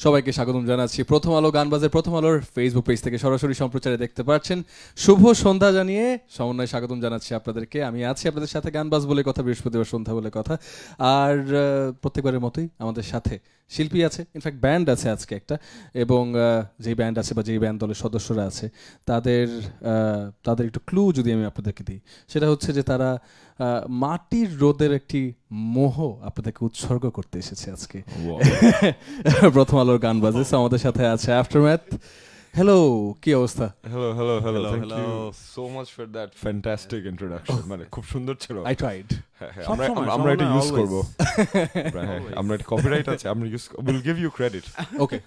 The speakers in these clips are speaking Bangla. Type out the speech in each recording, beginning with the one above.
সবাইকে স্বাগতম জানাচ্ছি প্রথম আলো গানবাজের প্রথম আলোর ফেসবুক পেজ থেকে সরাসরি সম্প্রচারে দেখতে পাচ্ছেন। শুভ সন্ধ্যা জানিয়ে সমন্বয় স্বাগতম জানাচ্ছি আপনাদেরকে। আমি আছি আপনাদের সাথে গানবাজ বলে কথা, বৃহস্পতিবার সন্ধ্যা বলে কথা। আর প্রত্যেকবারের মতোই আমাদের সাথে শিল্পী আছে, ইনফ্যাক্ট ব্যান্ড আছে আজকে একটা, এবং যেই ব্যান্ড আছে বা যেই ব্যান্ড দলের সদস্যরা আছে তাদের একটু ক্লু যদি আমি আপনাদেরকে দিই, সেটা হচ্ছে যে তারা মাটির রোদের একটি মোহ আপনাদেরকে উৎসর্গ করতে এসেছে আজকে প্রথম আলোর গান বাজে। আমাদের সাথে আছে আফটারম্যাথ। হ্যালো, কি অবস্থা? Hello. Thank you so much for that fantastic introduction. মানে খুব সুন্দর ছিল। I tried. আমরা এটা ইউজ করব। আমরা এটা কপিরাইট আছে, আমরা use will give you credit. Okay.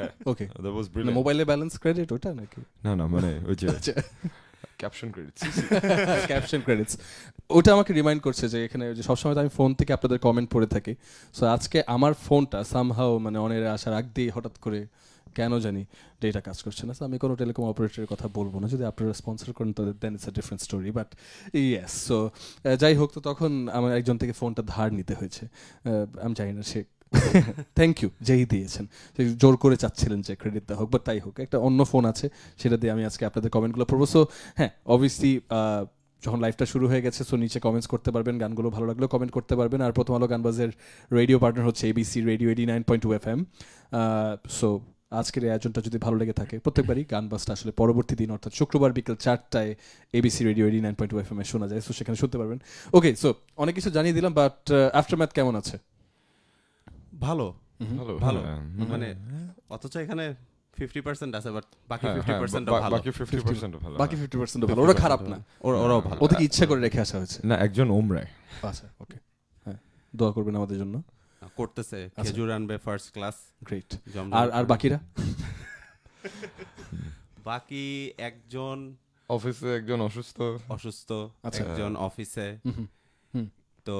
That was brilliant. মোবাইলে ব্যালেন্স ক্রেডিট ওটা নাকি? না মানে ওই যে ক্যাপশন ক্রেডিটস। ক্যাপশন ক্রেডিটস ওটা আমাকে রিমাইন্ড করছে যে এখানে যে সবসময় তো আমি ফোন থেকে আপনাদের কমেন্ট পড়ে থাকি। সো আজকে আমার ফোনটা সামহাও মানে অনেরে আসার আগ দিয়ে হঠাৎ করে কেন জানি ডেটা কাজ করছে না। আমি কোনো টেলিকম অপারেটরের কথা বলবো না, যদি আপনারা স্পন্সর করেন তো then it's a different story, but yes. So যাই হোক, তো তখন আমার একজন থেকে ফোনটা ধার নিতে হয়েছে। আমি জানি না সে থ্যাংক ইউ যেই দিয়েছেন, জোর করে চাচ্ছিলেন যে ক্রেডিট দেওয়া হোক, বাট তাই হোক, একটা অন্য ফোন আছে সেটা দিয়ে আমি আজকে আপনাদের কমেন্টগুলো পড়বো। সো হ্যাঁ, অবভিয়াসলি যখন লাইভটা শুরু হয়ে গেছে, সো নিচে কমেন্টস করতে পারবেন, গানগুলো ভালো লাগলেও কমেন্ট করতে পারবেন। আর প্রথম আলো গানবাজের রেডিও পার্টনার হচ্ছে এবিসি রেডিও 89.2 FM। সো আজকের এই আয়োজনটা যদি ভালো লেগে থাকে, প্রত্যেকবারই গানবাজটা আসলে পরবর্তী দিন অর্থাৎ শুক্রবার বিকেল 4টায় এবিসি রেডিও 89.2 FM শোনা যায়, সো সেখানে শুনতে পারবেন। ওকে, সো অনেক কিছু জানিয়ে দিলাম, বাট আফটারম্যাথ কেমন আছে? ভালো মানে অথচ এখানে 50% আছে, বাট বাকি 50% ভালো। বাকি 50% ভালো, ওরা খারাপ না, ওরাও ভালো। ওদেরকে ইচ্ছা করে রেখে আসা হয়েছে। না, একজন ওমরায়। আচ্ছা, ওকে, হ্যাঁ, দোয়া করবেন আমাদের জন্য। করতেছে, খেজুর আনবে ফার্স্ট ক্লাস। গ্রেট। আর বাকিরা? বাকি একজন অফিসে, একজন অসুস্থ, একজন অফিসে, তো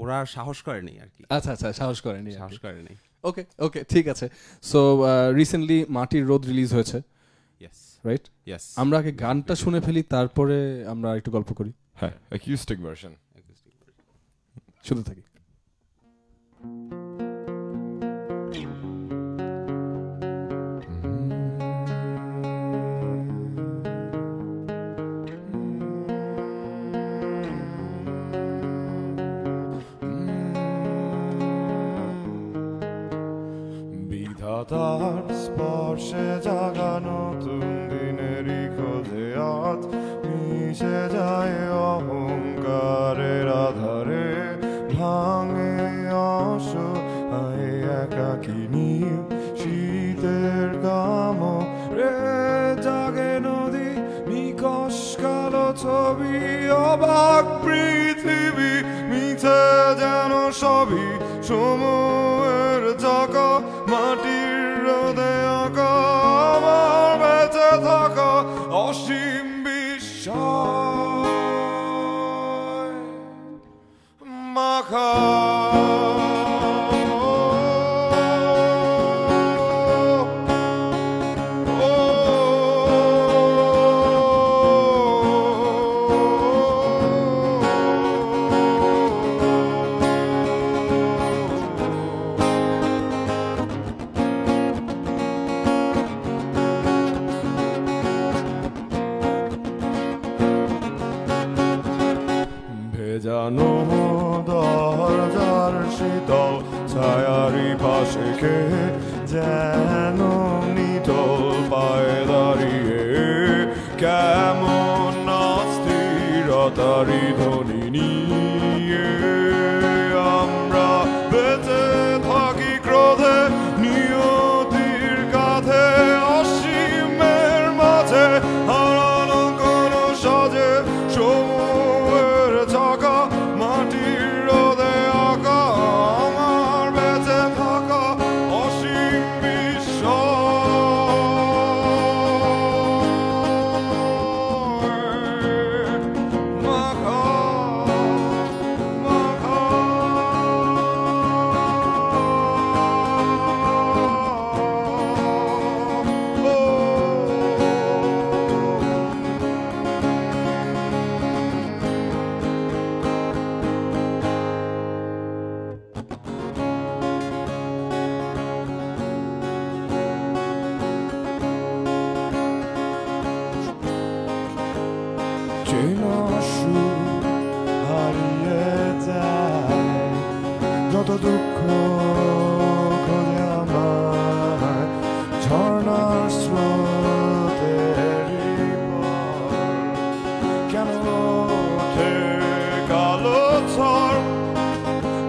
ওরা সাহস করেনি আর কি। আচ্ছা, সাহস করেনি। ওকে, ঠিক আছে। সো রিসেন্টলি মাটির রোদ রিলিজ হয়েছে, রাইট? আমরা আগে গানটা শুনে ফেলি, তারপরে আমরা একটু গল্প করি। হ্যাঁ, অ্যাকুস্টিক ভার্সন শুনতে থাকি। তার স্পর্শে জাগানো নতুন দিনেরই খোঁজে আজ মিশে যায় অহংকারের আধারে, ভাঙে অসহায় একাকিনী শীতের কামড়ে, জাগে নদী নিকশ কালো ছবি, অবাক পৃথিবী মিছে যেন সবই সময়ের চাকা, মাটির রোদে আঁকা আমার বেঁচে থাকা অসীম বিস্ময় মাখা। জানো দরজার শীতল ছায়ারি পাশে কে যেন নিতল পায়ে দাঁড়িয়ে, কেমন নাস্তিরতারি ধ্বনি নিয়ে আমরা বেঁচে থাকি ক্রোধে নিয়তির কাঁধে, অসীমের মাঝে হারানো কোনো সাজে সময়ের চাকা, মাটির রোদে আঁকা আমার বেঁচে থাকা অসীম বিস্ময় মাখা।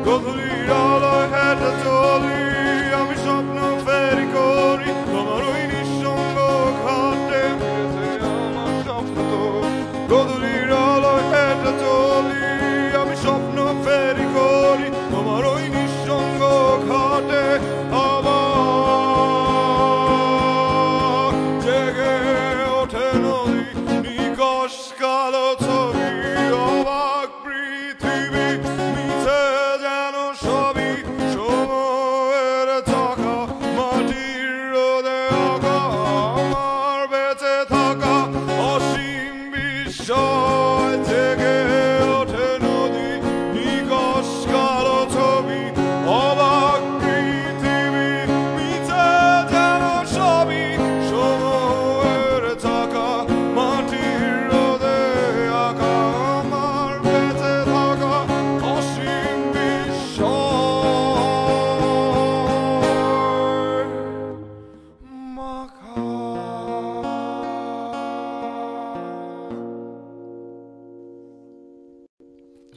গধূলির আলোয় হেঁটে চলি আমি স্বপ্ন ফেরি করি তোমার ওই নিঃসঙ্গ ঘাটে মিলেছে আমার স্বপ্ন তো গধূলির আলোয় হেঁটে চলি আমি স্বপ্ন ফেরি করি তোমার ওই নিঃসঙ্গ ঘাটে আবার জেগে ওঠে নদী নিকশ কালো ছবি অবাক পৃথিবী মিছে যেন সবই সময়ের চাকা মাটির রোদে আঁকা আমার বেঁচে থাকা অসীম বিস্ময় জেগে ওঠে নদী নিকশ কালো ছবি অবাক পৃথিবী মিছে যেন সবই সময়ের চাকা মাটির রোদে আঁকা আমার বেঁচে থাকা অসীম বিস্ময় মাখা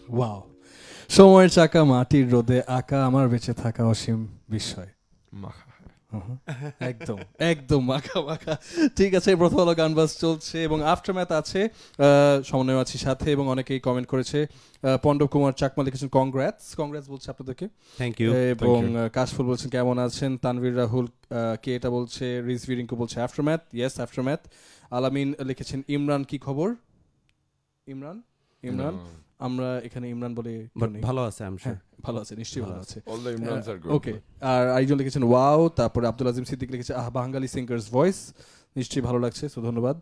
ওয়াও, সময়ের চাকা মাটির রোদে আঁকা আমার বেঁচে থাকা অসীম বিস্ময়। মাখা। একদম একদম মাখা মাখা। ঠিক আছে, প্রথম আলো গানবাজ চলছে এবং আফটারম্যাথ আছে, সমন্বয় আছে সাথে এবং অনেকেই কমেন্ট করেছে। পণ্ডব কুমার চাকমা লিখেছেন কংগ্রেটস বলছে আপনাদেরকে, থ্যাংক ইউ। এবং কাশফুল বলছেন কেমন আছেন। তানভীর রাহুল কে এটা বলছে। রিজভি রিঙ্কু বলছে আফটারম্যাথ, ইয়েস আফটারম্যাথ। আলামিন লিখেছেন ইমরান কি খবর। ইমরান আমরা এখানে ইমরান বলে ভালো আছে আমি হ্যাঁ ভালো আছে, নিশ্চয়ই ভালো আছে। All the Imrans are good. ওকে, আর আরেকজন লিখেছেন ওয়াও, তারপরে আব্দুল আজিম সিদ্দিক লিখেছে বাঙালি সিঙ্গার্স ভয়েস, নিশ্চয়ই ভালো লাগছে, তো ধন্যবাদ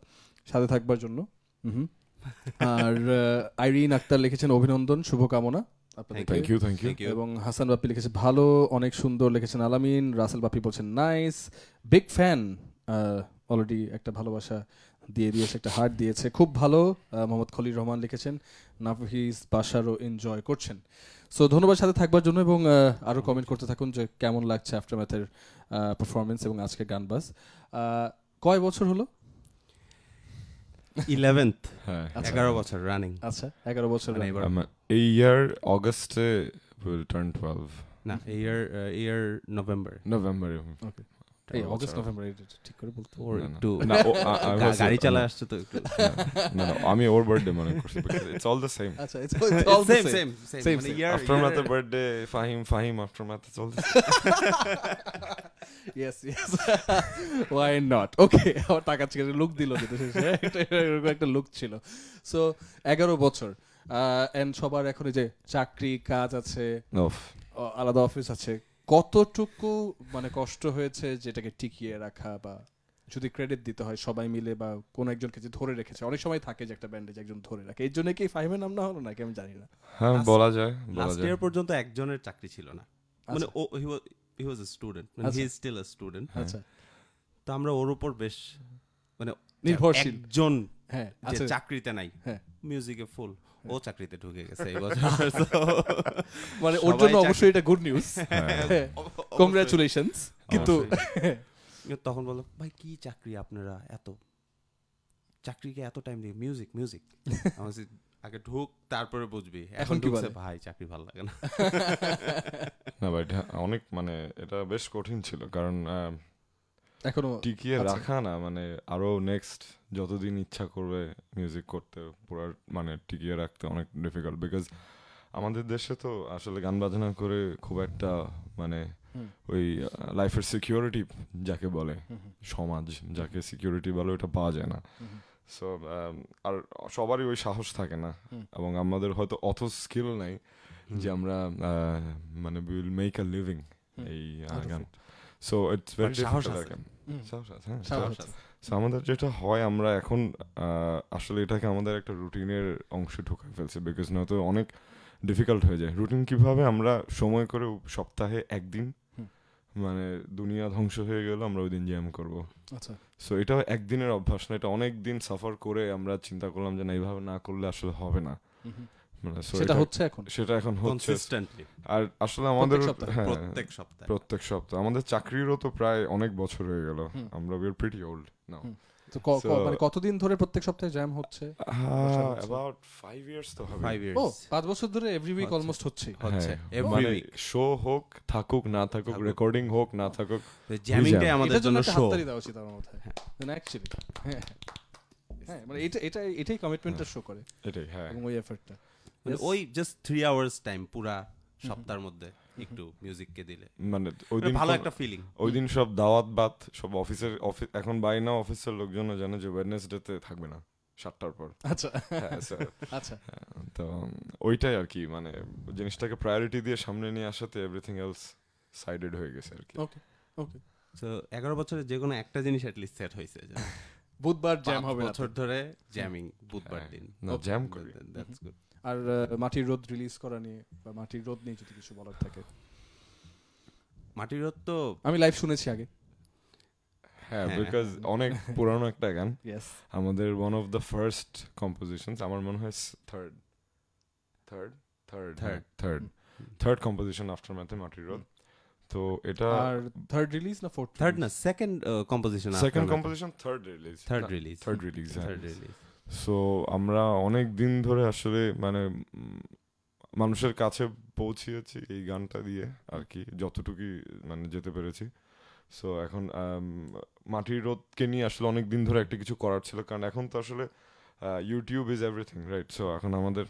সাথে থাকবার জন্য। আর আইরিন আক্তার লিখেছেন অভিনন্দন, শুভকামনা আপনাদেরকে। Thank you. এবং হাসান বাপ্পি লিখেছে ভালো, অনেক সুন্দর লিখেছেন আলামিন। রাসেল বাপ্পি বলছেন নাইস, বিগ ফ্যান, অলরেডি একটা ভালোবাসা দিয়ে দিয়েছে, একটা হার্ট দিয়েছে, খুব ভালো। মোহাম্মদ খলিল রহমান লিখেছেন নাফিস বাশারও এনজয় করছেন। সো ধন্যবাদ সাথে থাকবার জন্য, এবং আরও কমেন্ট করতে থাকুন যে কেমন লাগছে আফটারম্যাথের পারফরমেন্স এবং আজকে গানবাজ। কয় বছর হলো? 11th, হ্যাঁ 11 বছর রানিং। আচ্ছা 11 বছর। মানে এবার এই ইয়ার অগস্টে will turn 12 না, ইয়ার নভেম্বর। ওকে, এই অগস্ট নভেম্বর ঠিক করে বলতে ওর না, না। একটু না, গাড়ি চালা আসছে তো একটু না আমি ওর বার্থডে মনে করছি, because it's all the same. আচ্ছা it's all the same মানে ইয়ার Aftermath birthday, Fahim Aftermath, it's all the same. yes why not okay আমার টাকা ছিল লুক দিল কিন্তু শেষে একটা লুক ছিল। সো 11 বছর, এন্ড সবার এখন এই যে চাকরি কাজ আছে, আলাদা অফিস আছে, কতটুকু মানে কষ্ট হয়েছে যেটাকে টিকিয়ে রাখা, বা যদি ক্রেডিট দিতে হয় সবাই মিলে বা কোন একজনকে যে ধরে রেখেছে, অনেক সময় থাকে যে একটা ব্যান্ডে একজন ধরে রাখে, এই জন্য কি ফাহিমের নাম না হলো নাকি আমি জানি না। হ্যাঁ বলা যায় লাস্ট ইয়ার পর্যন্ত একজনের চাকরি ছিল না, মানে he was a student, he is still a student। আচ্ছা, তো আমরা ওর উপর বেশ মানে নির্ভরশীল একজন হ্যাঁ যে আচ্ছা চাকরিতে নাই, হ্যাঁ মিউজিকে ফুল, ও চাকরিতে ঢুকে গেছে এই বছর। মানে ওর জন্য অবশ্যই এটা গুড নিউজ, কংগ্রাচুলেশনস। কিন্তু তখন বললো ভাই কি চাকরি আপনারা এত চাকরিকে এত টাইম দিয়ে মিউজিক আমার আগে ঢুক তারপরে বুঝবি, এখন কি ঢুকছে বলে? ভাই চাকরি ভালো লাগে না। না ভাই অনেক মানে এটা বেশ কঠিন ছিল, কারণ এখনো টিকিয়ে রাখা না, মানে আরো নেক্সট যতদিন ইচ্ছা করবে মিউজিক করতে পুরো মানে টিকিয়ে রাখতে অনেক ডিফিকাল্ট, বিকজ আমাদের দেশে তো আসলে গান বাজনা করে খুব একটা মানে ওই লাইফের সিকিউরিটি যাকে বলে, সমাজ যাকে সিকিউরিটি বলে, ওটা পাওয়া যায় না। সো আর সবারই ওই সাহস থাকে না, এবং আমাদের হয়তো অত স্কিল নাই যে আমরা মানে উইল মেক আ লিভিং এই গান। So it's very difficult. So আমাদের যেটা হয়, আমরা এখন আসলে এটাকে আমাদের একটা রুটিনের অংশে ঢুকাই ফেলছি, বিকজ নয়তো অনেক ডিফিকাল্ট হয়ে যায়। রুটিন কিভাবে আমরা সময় করে সপ্তাহে একদিন মানে দুনিয়া ধ্বংস হয়ে গেল আমরা ওই দিন জ্যাম করবো। আচ্ছা, সো এটা একদিনের অভ্যাস না, এটা অনেক দিন সাফার করে আমরা চিন্তা করলাম যে না এইভাবে না করলে আসলে হবে না। সেটা হচ্ছে এখন, সেটা এখন হচ্ছে কনসিস্টেন্টলি। আর আসলে আমাদের প্রত্যেক সপ্তাহে আমাদের চাকরিরও তো প্রায় অনেক বছর হয়ে গেল, আমরা উই আর প্রিটি ওল্ড নাও। তো So- মানে কতদিন ধরে প্রত্যেক সপ্তাহে জ্যাম হচ্ছে? about 5 years তো হবে 5 years ও 5 বছর ধরে এভরি উইক হচ্ছে। অলমোস্ট হচ্ছে। হচ্ছে হ্যাঁ, every মানে week। শো হোক থাকুক না থাকুক, থাকুক। রেকর্ডিং হোক না থাকুক, জ্যামিংটাই আমাদের এটার জন্য জন্য একটা শো। হাততালি দেওয়া উচিত আমার মাথায়। না অ্যাকচুয়ালি হ্যাঁ হ্যাঁ মানে এটাই কমিটমেন্টটা শো করে এটাই। হ্যাঁ, এবং ওই এফর্টটা। মানে ওই জাস্ট 3 hours টাইম পুরা সপ্তাহের মধ্যে একটু মিউজিককে দিলে মানে ওই দিন ভালো একটা ফিলিং। ওই দিন সব দাওয়াত বাত সব অফিস এখন বাইনা অফিসের লোকজনও জানে যে ওয়েডনেসডেতে থাকবে না 7টার পর। আচ্ছা হ্যাঁ, so, আচ্ছা তো ওইটাই আর কি, মানে জিনিসটাকে প্রায়োরিটি দিয়ে সামনে নিয়ে আসাতে এভরিথিং এলস সাইডেড হয়ে গেছে আর কি। ওকে ওকে। তো 11 বছরে যে কোনো একটা জিনিস অ্যাটলিস্ট সেট হয়েছে যে বুধবার জ্যাম 5 হবে বছর ধরে জ্যামিং বুধবার দিন। না জ্যাম করি। That's good. আর মাটির রোদ রিলিজ করা নিয়ে বা মাটির রোদ নিয়ে যদি কিছু বলার থাকে। মাটির রোদ তো আমি লাইভ শুনেছি আগে। হ্যাঁ, হ্যাঁ। বিকজ অনেক পুরানো একটা গান ইয়েস আমাদের, one of the first compositions, আমার মনে হয় থার্ড কম্পোজিশন আফটার ম্যাথে মাটির রোদ। তো এটা আর থার্ড রিলিজ না ফোর্থ? থার্ড না second composition. Second composition, third release. Third release. হ্যাঁ। Third release. সো আমরা অনেক দিন ধরে আসলে মানে মানুষের কাছে পৌঁছিয়েছি এই গানটা দিয়ে আর কি, যতটুকুই মানে যেতে পেরেছি। সো এখন মাটির রোদকে নিয়ে আসলে অনেক দিন ধরে একটা কিছু করার ছিল, কারণ এখন তো আসলে YouTube is everything, right? So এখন আমাদের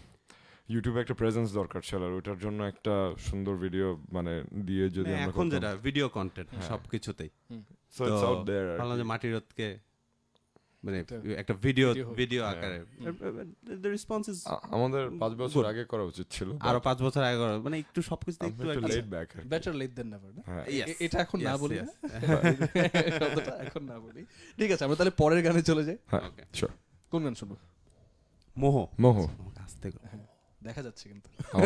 ইউটিউবে একটা প্রেজেন্স দরকার ছিল, আর ওইটার জন্য একটা সুন্দর ভিডিও মানে দিয়ে যদি আমরা এখন যেটা ভিডিও কন্টেন্ট হ্যাঁ। সবকিছুতেই। So it's out there. ভাবলাম যে মাটির রোদকে মানে একটা একটা ভিডিও হ্যাঁ। আকারে দ্য রেসপন্স ইজ আমাদের 5 বছর আগে করা উচিত ছিল, আরো 5 বছর আগে করা, মানে একটু সবকিছু একটু লেট ব্যাক। বেটার লেট দেন নেভার না? হ্যাঁ, Yes. এটা এখন না Yes, বলি yes. শব্দটা এখন না বলি। ঠিক আছে, আমরা তাহলে পরের গানে চলে যাই। হ্যাঁ, Okay. sure. কোন গান শুনবো? মোহ। মোহ। আস্তে করে। দেখা যাচ্ছে কিন্তু। Oh.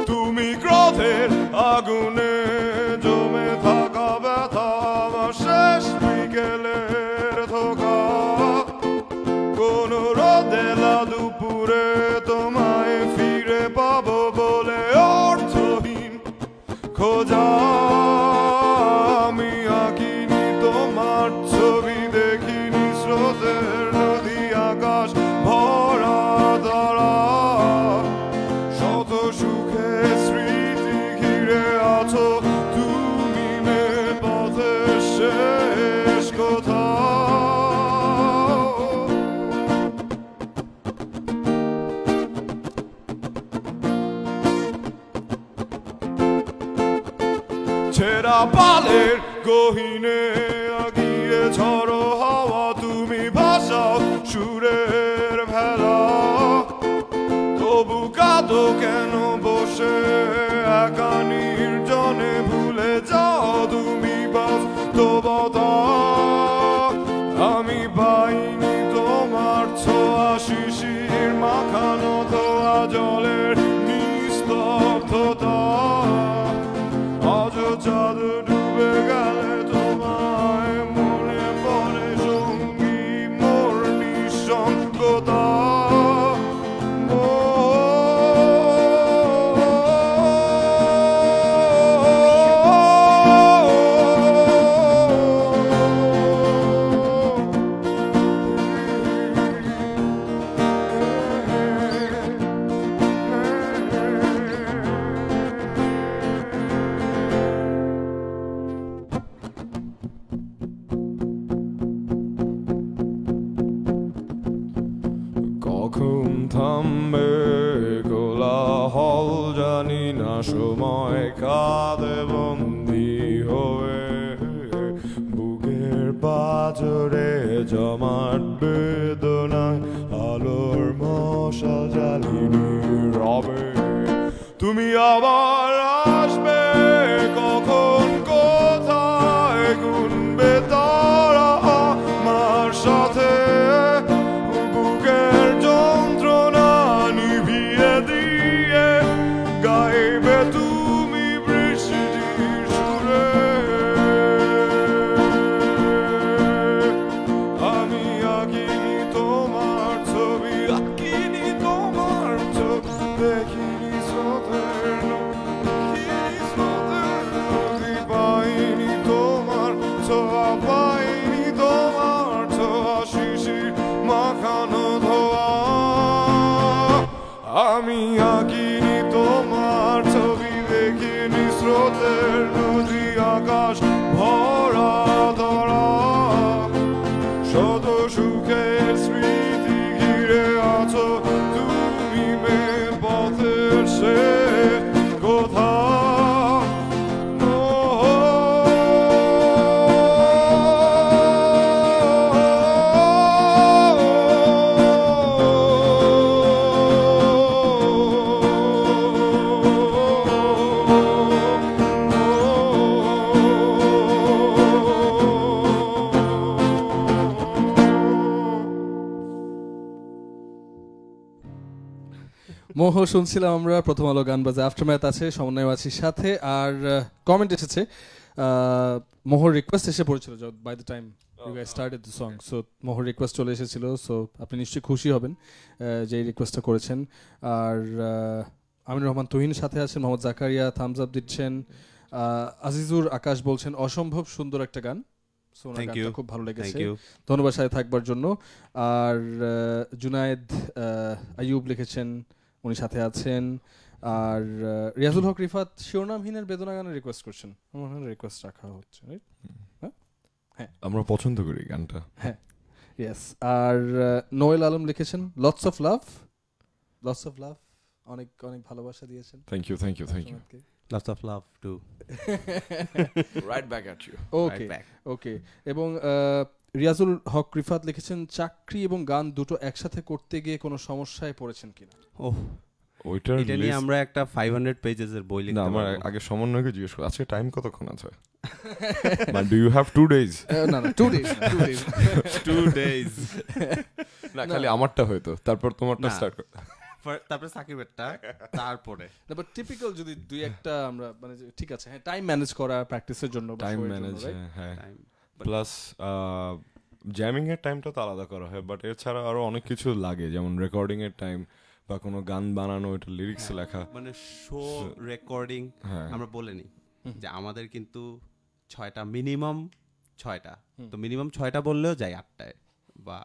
তুমি ক্রোধের আগুনে জমে থাকা ব্যথা, আমার শেষ বিকেলের ধোকা। কোন রোদেলা দুপুরে তোমায় ফিরে পাবো বলে অর্থহীন খোঁজা। আমি আঁকিনি তোমার ছবি, দেখিনি স্রোতের নদী আকাশ ভরা দ্বারা। শত সুখে স্মৃতি ঘিরে আছো তুমি, নে পথের শেষ কোথাও। ছেঁড়া পালের গহীনে আগিয়ে ঝড়ো হাওয়া, তুমি ভাষাও সুরের ভেলা। তবু কাঁদো কেন বসে একা নির্জনে, ভুলে যাও তুমি বাস্তবতা। আমি পাইনি তোমার ছোঁয়া, শিশির মাখানো ধোয়া জলের নিস্তব্ধতা। আজ চাঁদ ডুবে গেলে তোমায় মনে পড়ে সঙ্গী মোর নিঃসঙ্গতা। কখন থামবে কোলাহল জানি না, সময় কাঁদে বন্দি হয়ে। বুকের পাঁজরে জমাট বেদনায় আলোর মশাল জ্বালিনি রবে। তুমি আবার আমি আঁকিনি তোমার ছবি, দেখিনি স্রোতের নদী আকাশ ভরা ধরা, শত সুখের স্মৃতি ঘিরে আছো তুমি মে পথের শেষ কোথা। মোহ শুনছিলাম আমরা, প্রথম আলো গান বাজে আফটারম্যাথ আছে, সমন্বয় আছি সাথে। আর কমেন্ট এসেছে, মোহর রিকোয়েস্ট এসে পড়েছিল by the time you guys started the song. So Mohor request চলে এসেছিল, সো আপনি নিশ্চয়ই খুশি হবেন যে এই রিকোয়েস্টটা করেছেন। আর আমিনুর রহমান তুহিন সাথে আছেন, মোহাম্মদ জাকারিয়া থামস আপ দিচ্ছেন, আজিজুর আকাশ বলছেন অসম্ভব সুন্দর একটা গান, সো ওনার গানটা খুব ভালো লেগেছে, ধন্যবাদ সাথে থাকবার জন্য। আর জুনায়েদ আইয়ুব লিখেছেন, উনি সাথে আছেন। আর রিয়াজুল হক রিফাত শিরোনামহীনের বেদনা গানের রিকোয়েস্ট করছেন, আমার রিকোয়েস্ট রাখা হচ্ছে, হ্যাঁ আমরা পছন্দ করি গানটা। হ্যাঁ, ইয়েস। আর নোয়েল আলম লিখেছেন lots of love, lots of love, অনেক অনেক ভালোবাসা দিয়েছেন। Thank you, thank you, thank you. Lots of love too. Right back at you. Okay okay. এবং রিয়াজুল হক রিফাত লিখেছেন চাকরি এবং গান দুটো একসাথে করতে গিয়ে কোনো সমস্যায় পড়েছেন কিনা? ওহ, ওইটার এটা নিয়ে আমরা একটা 500 পেজের বই লিখতে পারবো। না, আমার আগে সমন্বয়কে জিজ্ঞেস করো আজকে টাইম কতক্ষণ আছে। মানে ডু ইউ হ্যাভ 2 days? না না 2 days, 2 days, 2 days। না, খালি আমারটা হয়তো, তারপর তোমারটা স্টার্ট করতে, তারপরে সাকিবেরটা, তারপরে না। বাট টিপিক্যাল যদি দুই একটা আমরা মানে ঠিক আছে, হ্যাঁ টাইম ম্যানেজ করা প্র্যাকটিসের জন্য, টাইম ম্যানেজ, হ্যাঁ। প্লাস জ্যামিং এর টাইমটা তো আলাদা করা হয়, বাট এছাড়া আরো অনেক কিছু লাগে, যেমন রেকর্ডিং এর টাইম বা কোনো গান বানানো, এটা লিরিক্স লেখা, মানে শো রেকর্ডিং। আমরা বলে নিই যে আমাদের কিন্তু 6টা মিনিমাম, 6টা তো মিনিমাম 6টা বললেও যায় 8টায় বা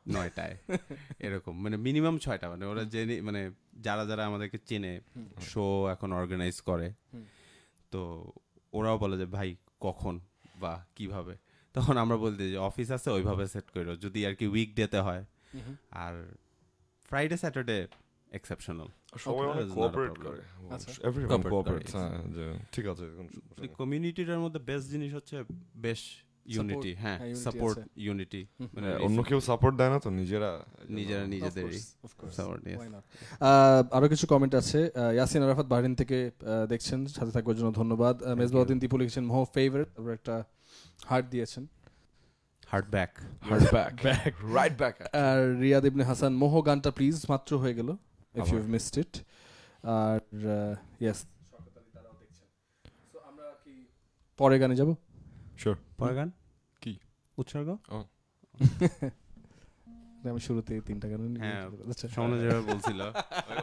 9টায় এরকম, মানে মিনিমাম 6টা। মানে ওরা জেনে, মানে যারা যারা আমাদেরকে চেনে, শো এখন অর্গানাইজ করে, তো ওরাও বলে যে ভাই কখন বা কিভাবে, তখন আমরা বলতে যে অফিস আছে ওইভাবে সেট করো, যদি আর কি উইকডেতে হয়। আর ফ্রাইডে স্যাটারডে এক্সেপশনাল, সবাই অনেক কোঅপারেট করে, এভরিওয়ান কোঅপারেটস। ঠিক আছে, কমিউনিটির মধ্যে বেস্ট জিনিস হচ্ছে বেশ ইউনিটি, হ্যাঁ সাপোর্ট, ইউনিটি। মানে অন্য কেউ সাপোর্ট দেয় না তো, নিজেরা নিজেদেরই সাপোর্ট। আরো কিছু কমেন্ট আছে, ইয়াসিন আরাফাত বাহরিন থেকে দেখছেন, সাথে থাকবার জন্য ধন্যবাদ। মেজবাউদ্দিন দীপু লিখেছেন মোহ ফেভারিট, তারপর একটা হার্ট দিয়েছেন, হার্ট ব্যাক, রাইট ব্যাক। আর রিয়াদ ইবনে হাসান মোহ গানটা প্লিজ, মাত্র হয়ে গেল, if you have missed it. আর ইয়েস, আমরা কি পরে গানে যাব? শিওর। পরের গান কি উৎসর্গ? আমি শুরুতে 3টা গান, হ্যাঁ সামনে যেভাবে বলছিল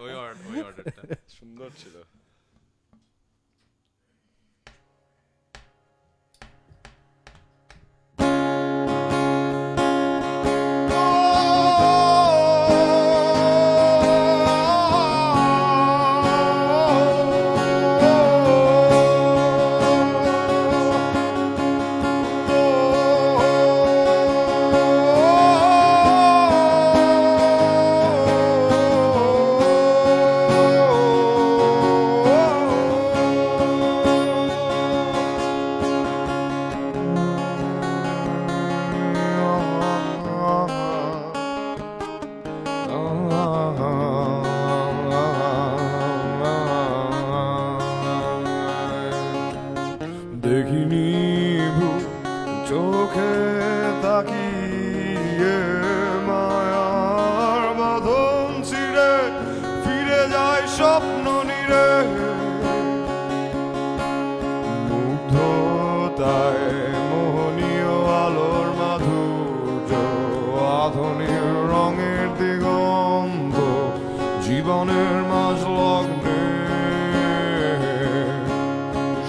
ওই অর্ডারটা সুন্দর ছিল। দেখিনি চোখে তাকিয়ে মায়ার বাঁধন ছিঁড়ে ফিরে যায় স্বপ্ন নিরে, মুগ্ধতায় মোহনীয় আলোর মাধুর্য, আধুনিক রঙের দিগন্ত, জীবনের মাঝ লগ্নে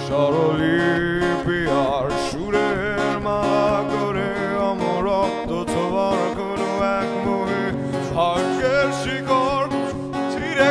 স্বরলিপি আর সুরের মালা করে অমরত্ব ছোঁয়ার কোনো এক মোহে ভাগ্যের শিকড় ছিঁড়ে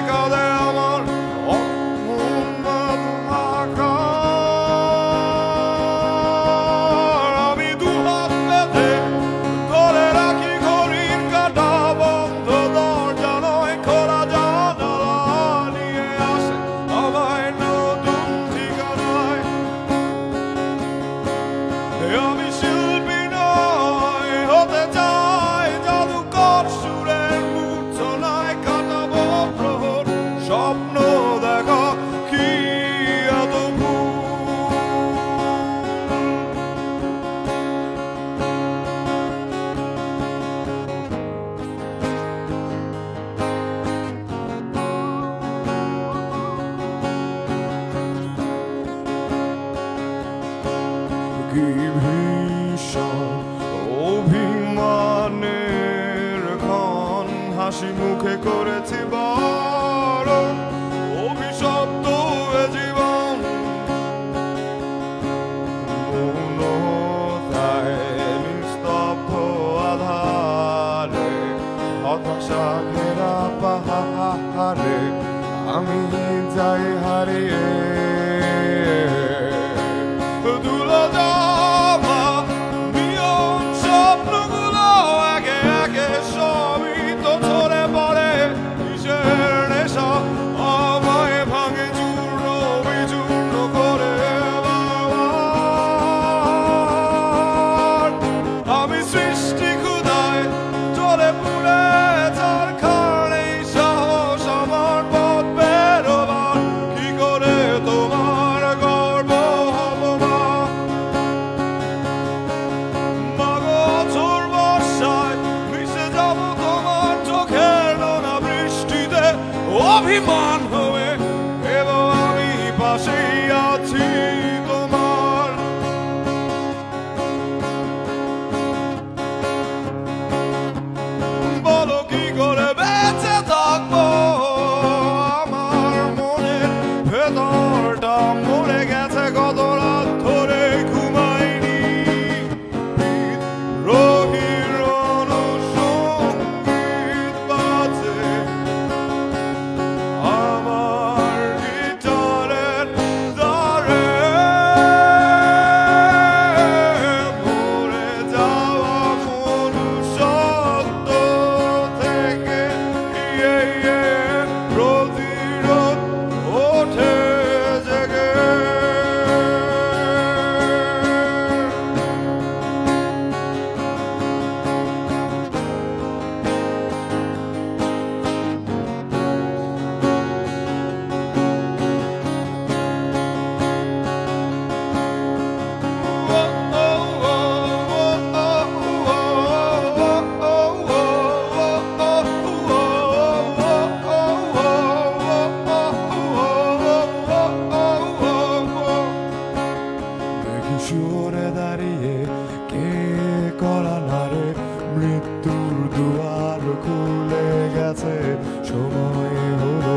অভিমান হয়ে এবং আমি পাশেই আছি তোমার। বলো কি করে বেঁচে থাকবো, আমার মনের ভেতরটা মরে গেছে কত রাত ধরে ঘুমাইনি। রোহির অনুসঙ্গীত বাজে আমার গিটারের দ্বারে, মরে যাওয়া মনুষ্যত্ব থেকে প্রতিরোধ ওঠে জেগে। দেখি সরে দাঁড়িয়ে কে করা নারে, মৃত্যুর দুয়ার খুলে গেছে, সময় হলো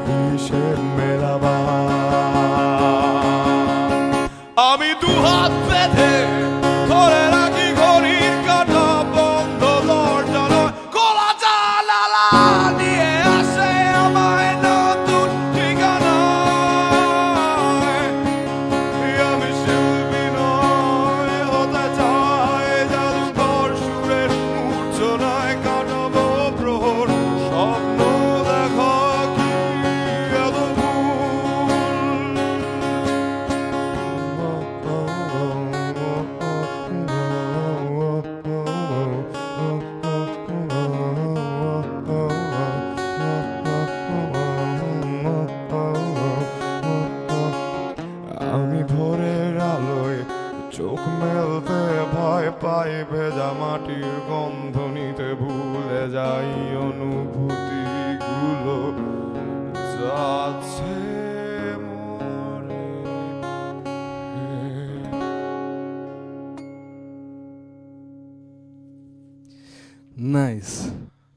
হিসেব মেলাবার। আমি দুহাত বেঁধে ধরে রাখি ঘড়ির কাঁটা, বন্ধ দরজা নয় খোলা জানালা নিয়ে আসে আমায় নতুন ঠিকানায়। আমি শিল্পী নয়, হতে চাই জাদুকর সুরের মূর্ছনায় কাটাবো প্রহর, স্বপ্ন দেখা কি এত আমি ভোরের আলোয় চোখ মেলতে ভয় পাই, ভেজা মাটির গন্ধ নিতে ভুলে যাই অনুভূতি গুলো যাচ্ছে মরে। নাইস।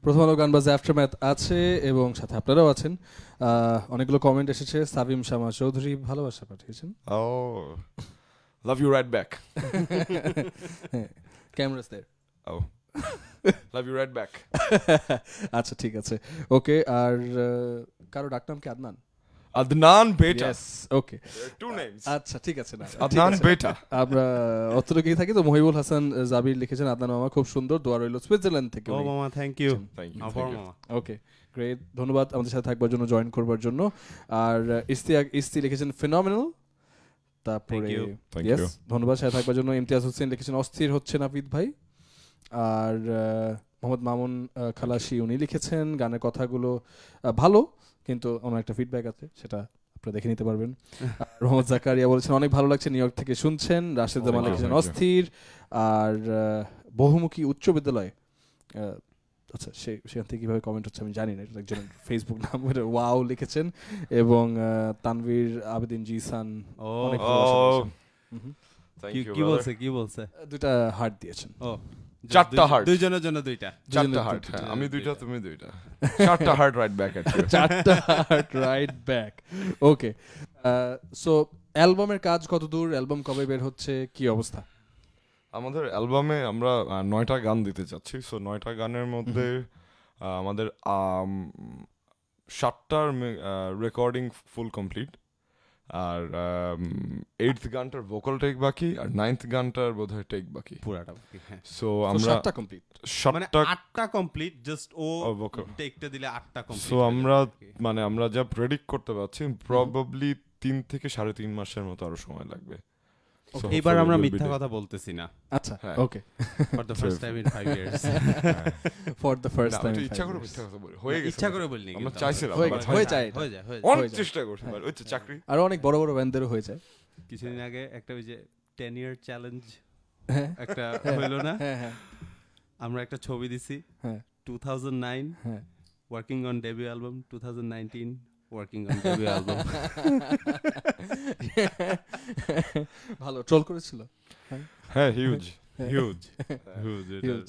প্রথম আলো গান বাজে আফটারম্যাথ আছে এবং সাথে আপনারাও আছেন। অনেকগুলো কমেন্ট এসেছে। সাবিম শামা চৌধুরী ভালোবাসা পাঠিয়েছেন। Oh, love you right back. Cameras there. Oh, love you right back. আচ্ছা ঠিক আছে, ওকে। আর কারো ডাকনাম কি Adnan? Adnan Beta. Yes, okay. There are two names. আচ্ছা ঠিক আছে, না Adnan Beta. আমরা অতটুকুই থাকি। তো মহিবুল হাসান জাবির লিখেছেন, আদনান মামা খুব সুন্দর, দোয়া রইল সুইজারল্যান্ড থেকে। ও মামা থ্যাংক ইউ। Thank you. আফর Thank you. মামা। ওকে গ্রেট, ধন্যবাদ আমাদের সাথে থাকবার জন্য, জয়েন করবার জন্য। আর ইস্তি লিখেছেন ফিনোমিনাল। তারপরে Thank ইয়েস you. ধন্যবাদ সাথে থাকবার জন্য। ইমতিয়াজ হোসেন লিখেছেন অস্থির হচ্ছে নাপিত ভাই। আর মোহাম্মদ মামুন খালাসি উনি লিখেছেন গানের কথাগুলো ভালো, কিন্তু আমার একটা ফিডব্যাক আছে, সেটা আপনারা দেখে নিতে পারবেন। আর মোহাম্মদ জাকারিয়া বলেছেন অনেক ভালো লাগছে, নিউ ইয়র্ক থেকে শুনছেন। রাশেদ জামান লিখেছেন Thank you. অস্থির। আর বহুমুখী উচ্চ বিদ্যালয়, আচ্ছা সেখান থেকে কিভাবে কমেন্ট হচ্ছে আমি জানি না, এটা একজন ফেসবুক নাম, ওয়াও লিখেছেন। এবং তানভীর আবেদিন জিসান অনেক ভালোবাসা দিয়েছেন। Thank কি you, কি brother. বলছে কি বলছে? দুটা হার্ট দিয়েছেন। ও চারটা heart. দুইজনের জন্য দুইটা। চারটা হার্ট, আমি দুইটা তুমি দুইটা, চারটা heart right back at you. চারটা heart right back. Okay, so অ্যালবামের কাজ কত দূর? অ্যালবাম কবে বের হচ্ছে? কি অবস্থা? আমাদের অ্যালবামে আমরা 9টা গান দিতে চাচ্ছি। সো 9টা গানের মধ্যে আমাদের 7টার রেকর্ডিং ফুল কমপ্লিট, আর 8th গানটার ভোকাল টেক বাকি, আর 9th গানটার বোধহয় টেক বাকি পুরাটা বাকি, হ্যাঁ। সো আমরা 7টা কমপ্লিট, মানে 7টা 8টা কমপ্লিট, জাস্ট ও vocal. টেকটা দিলে 8টা কমপ্লিট। সো আমরা মানে আমরা যা প্রেডিক্ট করতে পারছি প্রবাবলি 3 থেকে 3.5 মাসের মতো আরো সময় লাগবে। So এবার hopefully আমরা we'll be মিথ্যা there. কথা বলতেছি না। আচ্ছা হ্যাঁ। Okay, for the first time in 5 years. For the first না, টাইম। ওটা ইচ্ছা করে মিথ্যা কথা বলি, হয়ে গেছে। ইচ্ছা করে বলিনি, আমরা কিন্তু চাইছিলাম, হয়ে but গেছে, হয় হয়ে না। যায়, হয়ে যায় হয়ে অনেক যায়। চেষ্টা করছি, but ওই তো চাকরি। আর অনেক বড় বড় ব্যান্ডেরও হয়ে যায়। কিছুদিন আগে একটা ওই যে 10 ইয়ার চ্যালেঞ্জ হ্যাঁ একটা হলো না, হ্যাঁ হ্যাঁ আমরা একটা ছবি দিছি হ্যাঁ 2009 হ্যাঁ working on debut album 2019, working on debut album. ভালো ট্রোল করেছিল হ্যাঁ huge huge huge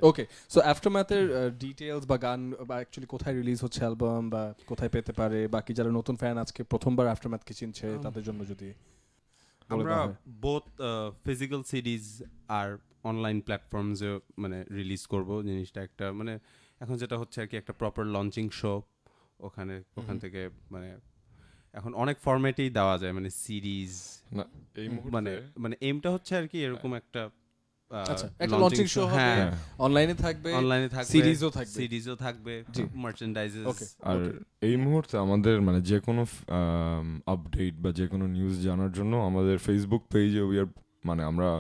okay so আফটারম্যাথের ডিটেইলস বা গান বা অ্যাকচুয়ালি কোথায় রিলিজ হচ্ছে অ্যালবাম বা কোথায় পেতে পারে বাকি যারা নতুন ফ্যান আজকে প্রথমবার আফটারম্যাথকে চিনছে তাদের জন্য যদি আমরা বোথ ফিজিক্যাল সিডিজ আর অনলাইন প্ল্যাটফর্মসে মানে রিলিজ করব জিনিসটা একটা মানে এখন যেটা হচ্ছে আর কি একটা প্রপার লঞ্চিং শো ওখান থেকে মানে এখন অনেক ফরম্যাটেই দেওয়া যায় মানে সিরিজ না এই মানে মানে এমটা হচ্ছে আর কি এরকম একটা আচ্ছা একটা লঞ্চিং শো হবে অনলাইনে থাকবে সিরিজও থাকবে মার্চেন্ডাইজেস আর এই মুহূর্তে আমাদের মানে যে কোনো আপডেট বা যে কোনো নিউজ জানার জন্য আমাদের ফেসবুক পেজে উই আর মানে আমরা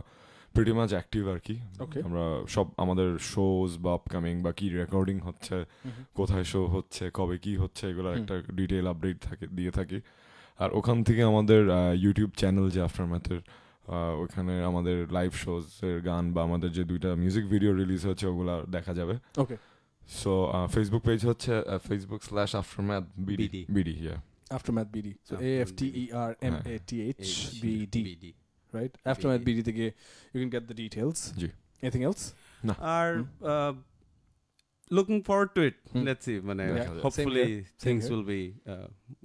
প্রিটি মাচ অ্যাক্টিভ আর কি আমরা সব আমাদের শোজ বা আপকামিং বা কি রেকর্ডিং হচ্ছে কোথায় শো হচ্ছে কবে কি হচ্ছে এগুলোর একটা ডিটেইল আপডেট দিয়ে থাকি আর ওখান থেকে আমাদের ইউটিউব চ্যানেল যে আফটারম্যাথের ওখানে আমাদের লাইভ শোজ এর গান বা আমাদের যে 2টা মিউজিক ভিডিও রিলিজ হচ্ছে ওগুলা দেখা যাবে ওকে সো ফেসবুক পেজ হচ্ছে facebook.com/aftermathbd aftermath bd so AFTERMATHBD right aftermath bd থেকে you can get the details G anything else না আর looking forward to it let's see মানে hopefully things will be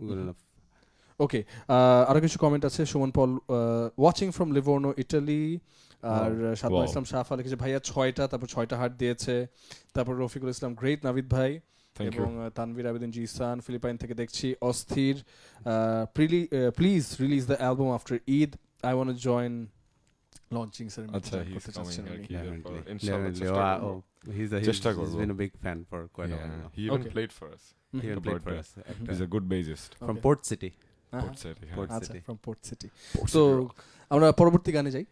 good enough ওকে আরো কিছু কমেন্ট আছে সুমন পল ওয়াচিং ফ্রম লিভোর্নো ইটালি আর সাদমান ইসলাম শাহ লিখেছে ভাইয়া 6টা তারপর 6টা হার্ট দিয়েছে তারপর রফিকুল ইসলাম গ্রেট নাভিদ ভাই এবং তানভীর আবেদিন জিসান ফিলিপাইন থেকে দেখছি অস্থির please release the album after Eid I want to join launching ceremony আচ্ছা করতে চাচ্ছেন He's been a big fan for quite a while now. He even played for us. He's a good bassist from Port City. আচ্ছা from Port City. So আমরা পরবর্তী গানে যাই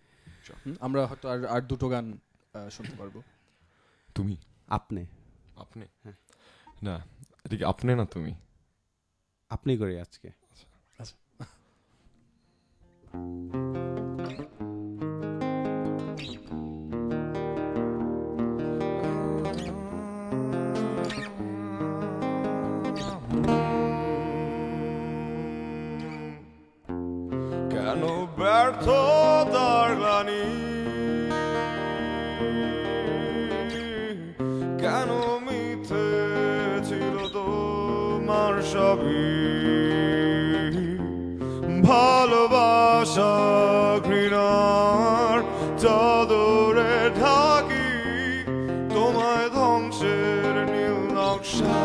আমরা হয়তো আর দুটো গান শুনতে পারবো তুমি আপনি না ঠিক আপনি না তুমি আপনি করি আজকে আচ্ছা কেন ব্যর্থতার গ্লানি কেন মিথ্যে ছিল তোমার সবই ভালোবাসা ঘৃণার চাদরে ঢাকি তোমায় ধ্বংসের নীল নকশা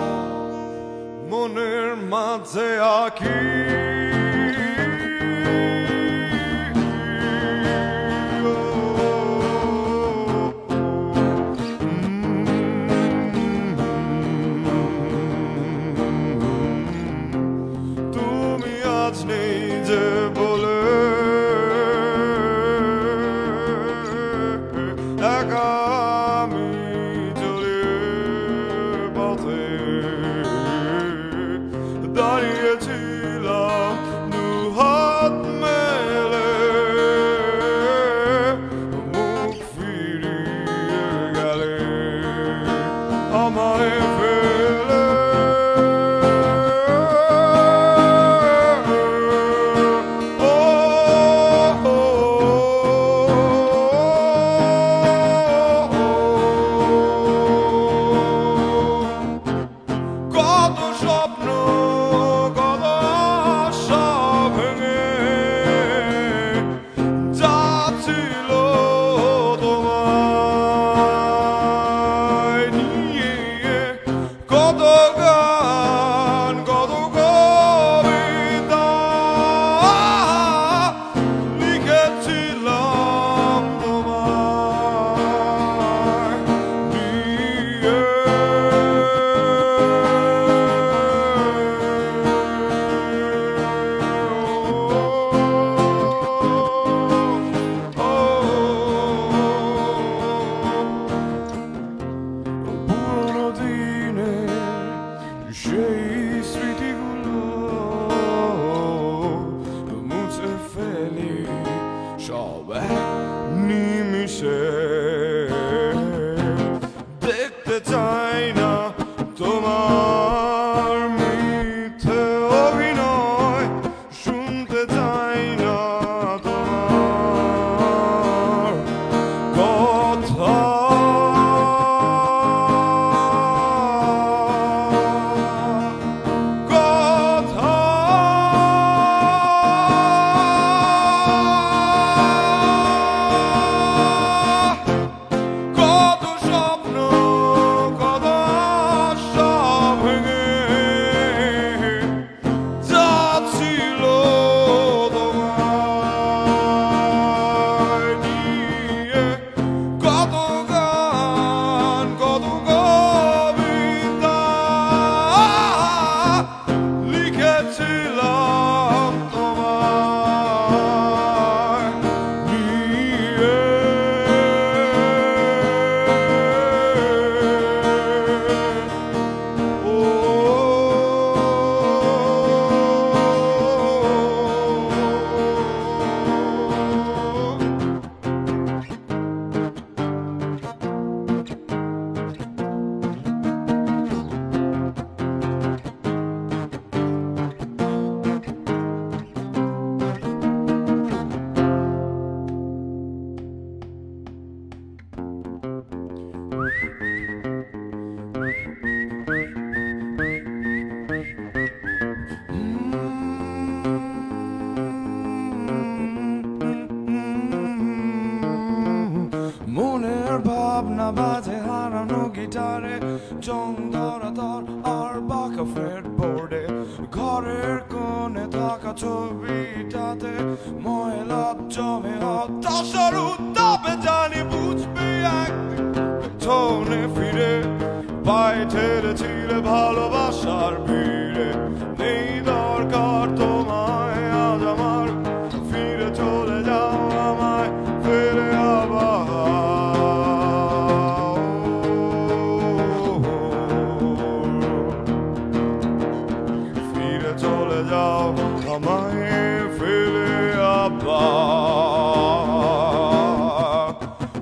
মনের মাঝে আঁকি ভাবনা বাজে হারানো গিটারে, চোখ ধরা তোর আর বাঁকা ফ্রেড বোর্ডে, ঘরের কোণে থাকা ছবিটাতে ময়লা জমে হতাশার উত্তাপে, জানি বুঝবি একদিন পেছনে ফিরে, পায়ে ঠেলেছিলে ভালোবাসার ভিড়ে, নেই দরকার তোমায় আজ আমার, ফিরে চলে যাও আমায় ফিরে আবার, ফিরে চলে যাও আমায় ফিরে আবার,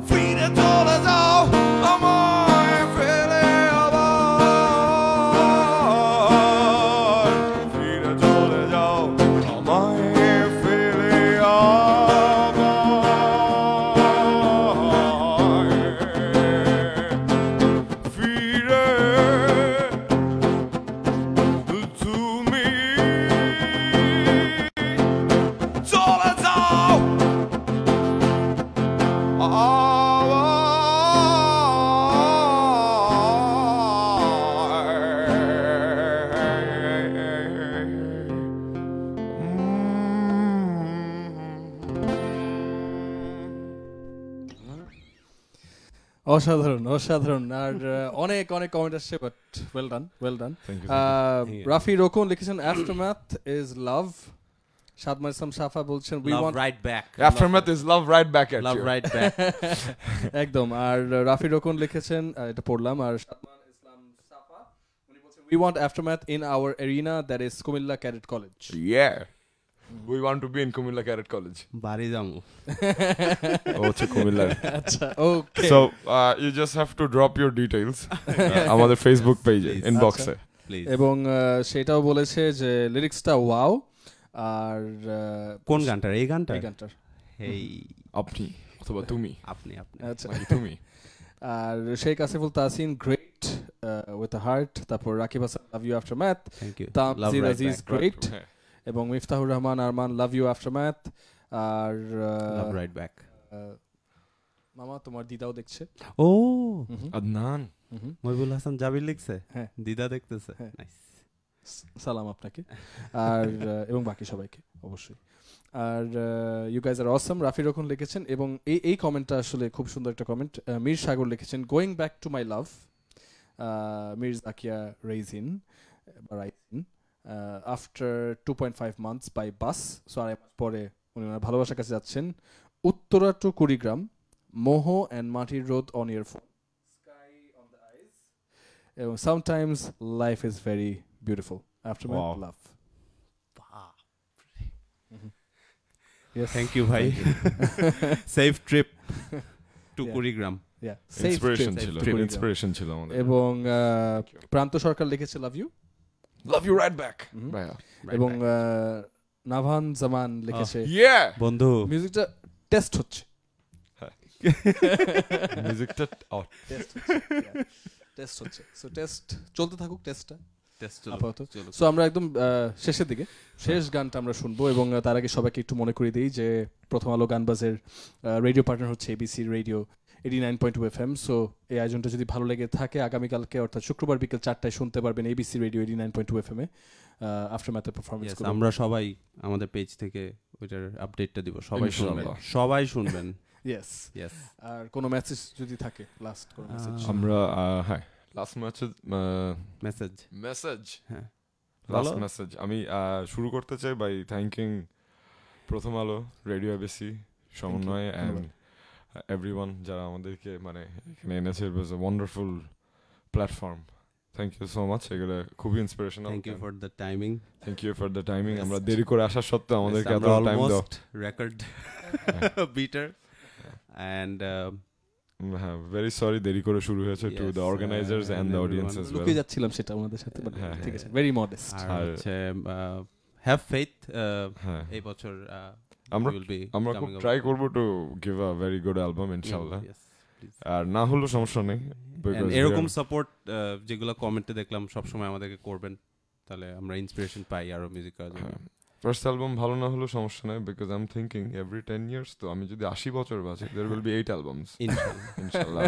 ফিরে চলে যাও আমায় ফিরে আবার, ফিরে চলে যাও আমায় ফিরে আবার, ফিরে তুমি চলে যাও অসাধারণ অসাধারণ। আর অনেক অনেক কমেন্ট আসছে, but well done well done. Thank you. Rafi Rokon লিখেছেন aftermath is love. Sadman Islam Safa বলছেন we Love want, right back. Aftermath is love right back at Love you. right back. একদম। আর রাফি রোকন লিখেছেন, এটা পড়লাম। আর সাদমান ইসলাম সাফা উনি বলছেন we want aftermath in our arena, that is Comilla cadet college. Yeah. We want to be in Kumilla Cadet College. বাড়ি যাবো। ও হচ্ছে কুমিল্লার। আচ্ছা, ওকে। So you just have to drop your details আমাদের ফেসবুক পেজে Please. ইনবক্সে। প্লিজ। এবং সেটাও বলেছে যে লিরিক্সটা ওয়াও। আর কোন গানটার? এই গানটা? এই গানটার। এই আপনি অথবা তুমি, আপনি আচ্ছা। নাকি তুমি। আর Sheikh Asiful Tahsin great with a heart. তারপর Rakib Hasan love you aftermath. Thank you. Tamjid Aziz great. হ্যাঁ। এবং Miftahur Rahman Arman love you aftermath. আর লাভ রাইট ব্যাক। মামা তোমার দিদাও দেখছে। ও আদনান, মহিবুল হাসান জাবির লিখছে, হ্যাঁ। দিদা দেখতেছে। হ্যাঁ। Nice. সালাম আপনাকে। আর এবং বাকি সবাইকে অবশ্যই। আর ইউ গাইজ আর অসম। রাফি রকম লিখেছেন। এবং এই কমেন্টটা আসলে খুব সুন্দর একটা কমেন্ট। মীর সাগর লিখেছেন going back to my love, Mir Zakia Raizin বা Raizin after 2.5 months by bus. So আড়াই মাস পরে উনি ওনার ভালোবাসার কাছে যাচ্ছেন। উত্তরা টু কুড়িগ্রাম, মোহ অ্যান্ড মাটির রোদ on earphone, sky on the eyes, এবং sometimes life is very beautiful after my Wow. Love. Thank you ভাই। Safe trip to Yeah. Kurigram. Inspiration safe ছিল, trip. ইন্সপিরেশন ছিল আমাদের। এবং প্রান্ত সরকার লিখেছে love you. Love you right back Mhm. ভাইয়া। এবং নাভান জামান লিখেছে ইয়া বন্ধু মিউজিকটা টেস্ট হচ্ছে। মিউজিকটা টেস্ট হচ্ছে। সো টেস্ট চলতে থাকুক, টেস্টটা টেস্ট আপাতত। সো আমরা একদম শেষের দিকে শেষ গানটা আমরা শুনবো। এবং তার আগে সবাইকে একটু মনে করে দিই যে প্রথম আলো গানবাজের রেডিও পার্টনার হচ্ছে এবিসি রেডিও 89.2 FM। সো এই আয়োজনটা যদি ভালো লেগে থাকে আগামীকালকে অর্থাৎ শুক্রবার বিকেল 4টায় শুনতে পারবেন এবিসি রেডিও 89.2 FM এ আফটারম্যাথের পারফরমেন্স। আমরা সবাই আমাদের পেজ থেকে ওইটার আপডেটটা দিব। সবাই শুনবেন, ইনশাআল্লাহ। সবাই শুনবেন। ইয়েস। ইয়েস। আর কোনো মেসেজ যদি থাকে, লাস্ট কোনো মেসেজ। আমরা হ্যাঁ লাস্ট মেসেজ। মেসেজ হ্যাঁ। লাস্ট বলো। মেসেজ আমি শুরু করতে চাই by thanking Prothom Alo, radio ABC Shomonnoy and everyone যারা আমাদেরকে মানে এখানে এনেছে। It was a wonderful platform. Thank you so much. এগুলো খুবই inspirational. Thank you for the timing. Thank you for the timing. আমরা দেরি করে আসার সত্ত্বেও আমাদেরকে এত টাইম দাও। রেকর্ড বিটার এন্ড হ্যাঁ, ভেরি সরি দেরি করে শুরু হয়েছে two the organisers and the audience as well. লুকিয়ে যাচ্ছিলাম সেটা ওনাদের সাথে, বাট হ্যাঁ, ঠিক আছে, ভেরি মডেস্ট। আর হচ্ছে হ্যাভ ফেথ। হ্যাঁ, এই বছর আমরা will be আমরা খুব coming up. ট্রাই করব to give a very good album ইনশাআল্লাহ। Yes, please. আর না হলেও সমস্যা নেই, And because এরকম we are- সাপোর্ট যেগুলো কমেন্টে দেখলাম সবসময় আমাদেরকে করবেন, তাহলে আমরা ইন্সপিরেশন পাই আরো মিউজিক করার জন্য। হ্যাঁ, ফার্স্ট অ্যালবাম ভালো না হলেও সমস্যা নাই, because I am thinking every 10 years, তো আমি যদি 80 বছর বাঁচি, there will be 8 albums. ইনশাআল্লাহ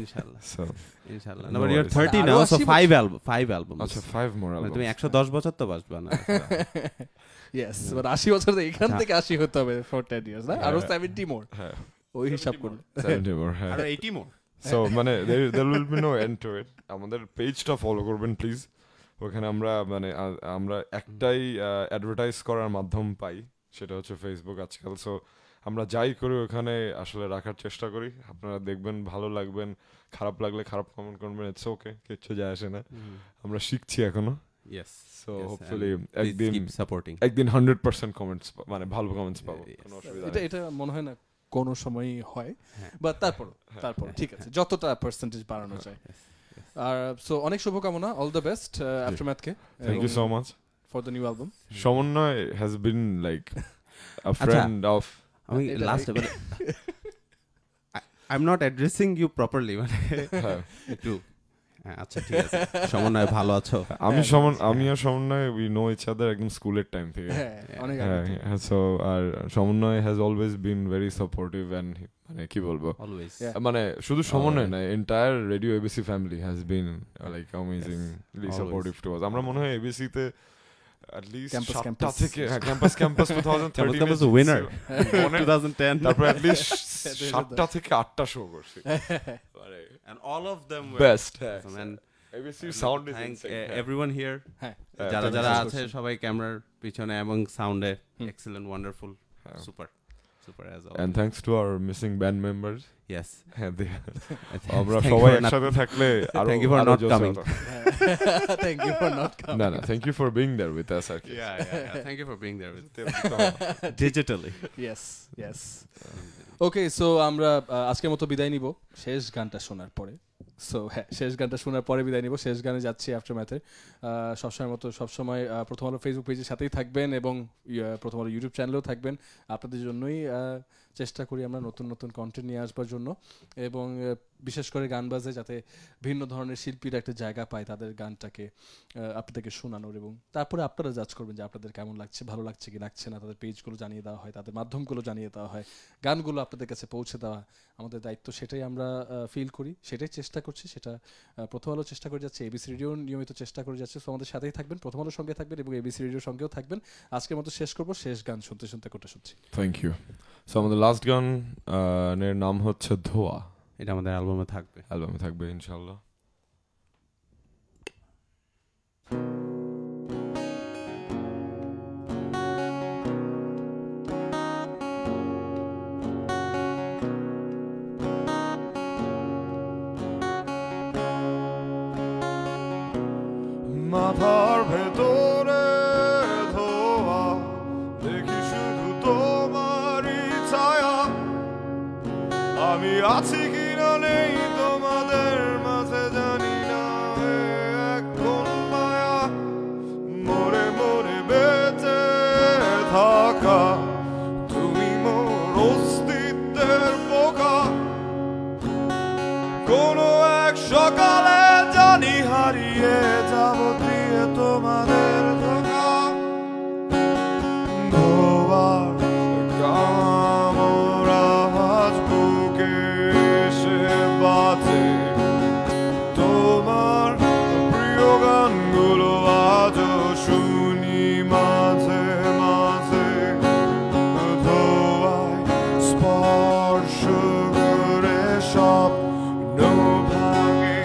ইনশাআল্লাহ So, ইনশাআল্লাহ। No But you're worries. 30 now, so 80 5 albums. আচ্ছা 5 more মানে albums. তুমি 110 বছর তো বাঁচবা না। ইয়েস, বাট 80 বছর তো এখান থেকে 80 হতে হবে ফর 10 years, না? আরো 70 মোর, হ্যাঁ, ওই হিসাব করলে 70 more, হ্যাঁ। আর 80 more। সো মানে there will be no end to it. আমাদের পেজটা ফলো করবেন প্লিজ, ওখানে আমরা মানে আমরা একটাই অ্যাডভার্টাইজ করার মাধ্যম পাই, সেটা হচ্ছে ফেসবুক আজকাল। সো আমরা যাই করি ওখানে আসলে রাখার চেষ্টা করি, আপনারা দেখবেন, ভালো লাগবেন, খারাপ লাগলে খারাপ কমেন্ট করবেন, ইটস ওকে, কিচ্ছু যায় আসে না, আমরা শিখছি এখনো। Yes. So Yes, hopefully and please একদিন keep supporting. 100% কমেন্টস, মানে ভালো কমেন্টস পাবো, Yes. কোনো অসুবিধা এটা নেই। এটা মনে হয় না কোনো সময়ই হয়, হ্যাঁ। বাট তারপর ঠিক আছে, যতটা পার্সেন্টেজ বাড়ানো যায়। আর সো অনেক শুভকামনা, অল দ্য বেস্ট আফটারম্যাথকে, thank you so much for the new album. Shomonnoy has been like a friend of, আমি last I'm not addressing you properly, মানে একটু আচ্ছা ঠিক আছে, সমন্বয় ভালো আছো? আমি আর সমন্বয় উই নো ইচ আদার একদম স্কুলের টাইম থেকে। হ্যাঁ, অনেক হ্যাঁ, সো আর সমন্বয় has always been very supportive and মানে কি বলবো, অলওয়েজ মানে শুধু সমন্বয় না, entire radio ABC family has been like amazingly supportive to us. আমরা মনে হয় এবিসিতে at least Campus, 7টা থেকে ক্যাম্পাস 2013 Campus winner 2010, তারপর at least 7টা থেকে 8টা শো করছি, and all of them were best. awesome, and ABC sound is thank insane. everyone here, হ্যাঁ, যারা thank যারা you. আছে সবাই ক্যামেরার পিছনে এবং সাউন্ডে excellent, wonderful, super as always. And thanks to our missing band members. Yes. হ্যাঁ, আমরা আমরা সবাই একসাথে থাকলে আরো Thank you for আরো not জোশ coming. হতো। Thank you for not coming. না, thank you for being there with us আর কি। Yeah. Thank you for being there with digitally. Yes. Okay, so আমরা আজকের মতো বিদায় নিব শেষ গানটা শোনার পরে। সো হ্যাঁ, শেষ গানটা শোনার পরে বিদায় নিব, শেষ গানে যাচ্ছি আফটারম্যাথে। সবসময় মতো সবসময় প্রথম আলো ফেসবুক পেজের সাথেই থাকবেন এবং প্রথম আলো ইউটিউব চ্যানেলেও থাকবেন। আপনাদের জন্যই চেষ্টা করি আমরা নতুন কন্টেন্ট নিয়ে আসবার জন্য, এবং বিশেষ করে গান বাজে যাতে ভিন্ন ধরনের শিল্পীরা একটা জায়গা পায় তাদের গানটাকে আপনাদেরকে শোনানোর, এবং তারপরে আপনারা জাজ করবেন যে আপনাদের কেমন লাগছে, ভালো লাগছে কি লাগছে না। তাদের পেজগুলো জানিয়ে দেওয়া হয়, তাদের মাধ্যমগুলো জানিয়ে দেওয়া হয়, গানগুলো আপনাদের কাছে পৌঁছে দেওয়া আমাদের দায়িত্ব, সেটাই আমরা ফিল করি, সেটাই চেষ্টা করছি, সেটা প্রথম আলো চেষ্টা করে যাচ্ছে, এবিসি রেডিও নিয়মিত চেষ্টা করে যাচ্ছে। সো আমাদের সাথেই থাকবেন, প্রথম আলোর সঙ্গে থাকবেন এবং এবিসি রেডিওর সঙ্গেও থাকবেন। আজকের মতো শেষ করবো শেষ গান শুনতে শুনছি। Thank you. সো আমাদের লাস্ট গান এর নাম হচ্ছে ধোয়া, এটা আমাদের অ্যালবামে থাকবে, অ্যালবামে থাকবে ইনশাআল্লাহ। মাথার ভেতরে ধোয়া, দেখি শুধু তোমারই ছায়া, আমি আছি কিনা নেই তোমাদের মাঝে জানি না, এক কোন মায়া মরে মরে বেঁচে থাকা, তুমি মোর অস্তিত্বের পোকা, কোনো এক সকালে জানি হারিয়ে যাব দিয়ে তোমাদের ধোঁকা, ধোয়ার কামড়া আজ বুকে এসে বাজে, তোমার প্রিয় গানগুলো আজও শুনি মাঝে মাঝে, ধোয়ায় স্পর্শ করে স্বপ্ন ভাঙে,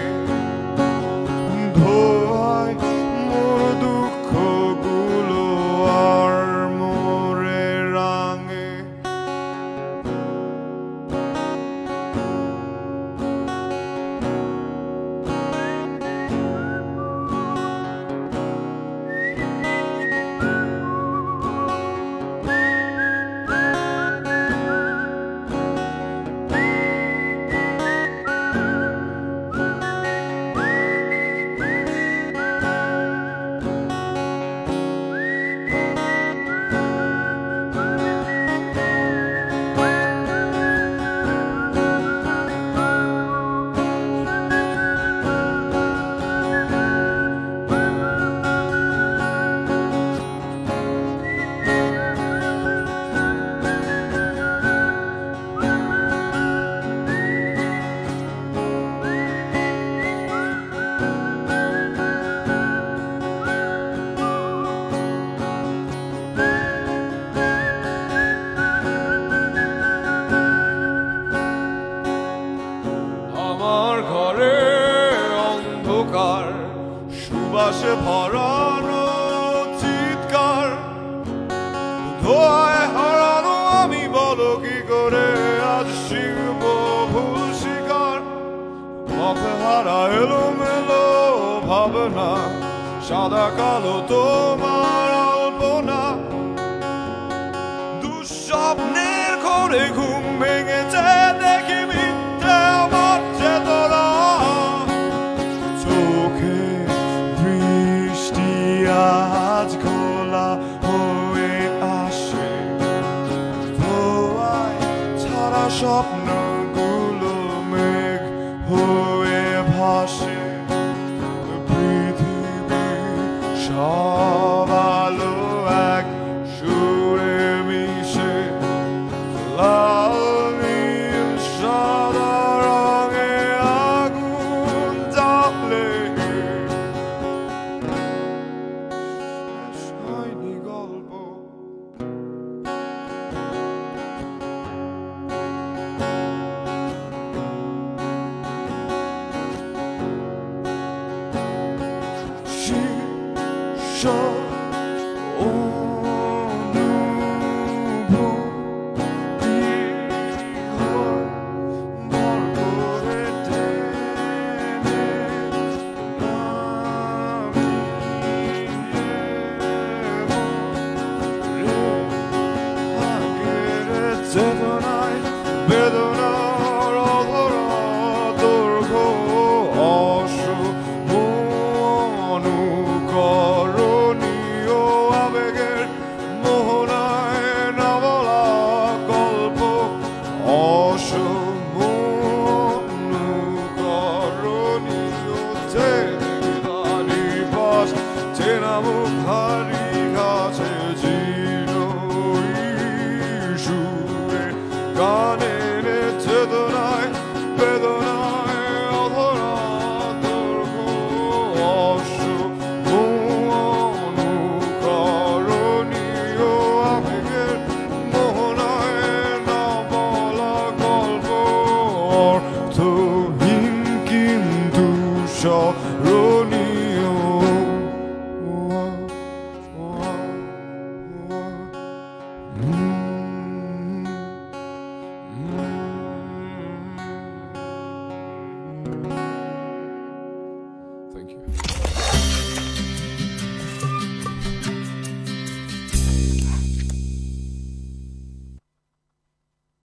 ঘরে অন্ধকার, সুবাসে ভরানো চিৎকার, ধোঁয়ায় হারানো আমি বলো কি করে আজ শিখব ভুল শিকার। পথে হারা এলোমেলো ভাবনা, সাদা কালো তোমার আলপনা, দুঃস্বপ্নের ঘরে ঘুম ভেঙেছে দেখি মিথ্যে আমার চেতনা। চোখে বৃষ্টি আজ খোলা হয়ে আসে, ধোঁয়ায় ছাড়া স্বপ্নগুলো মেঘ হয়ে ভাসে। পৃথিবী সব আলো এক সুরে মিশে, লাল নীল সাদা রঙে আগুন জ্বলে। শেষ হয়নি গল্প, শীর্ষ চেতনায় বেদনার অধরা দৈর্ঘ্য অনুকরণীয় আবেগের মোহনায় না বলা গল্প, অনুকরণীয় চেনারি বাস, চেনা মুখ হারি কাছে সুরে গানের চেতনায় বেদনায় অধরা দৈর্ঘ্য অনুকরণীয় আবেগের মোহনায় না বলা গল্প,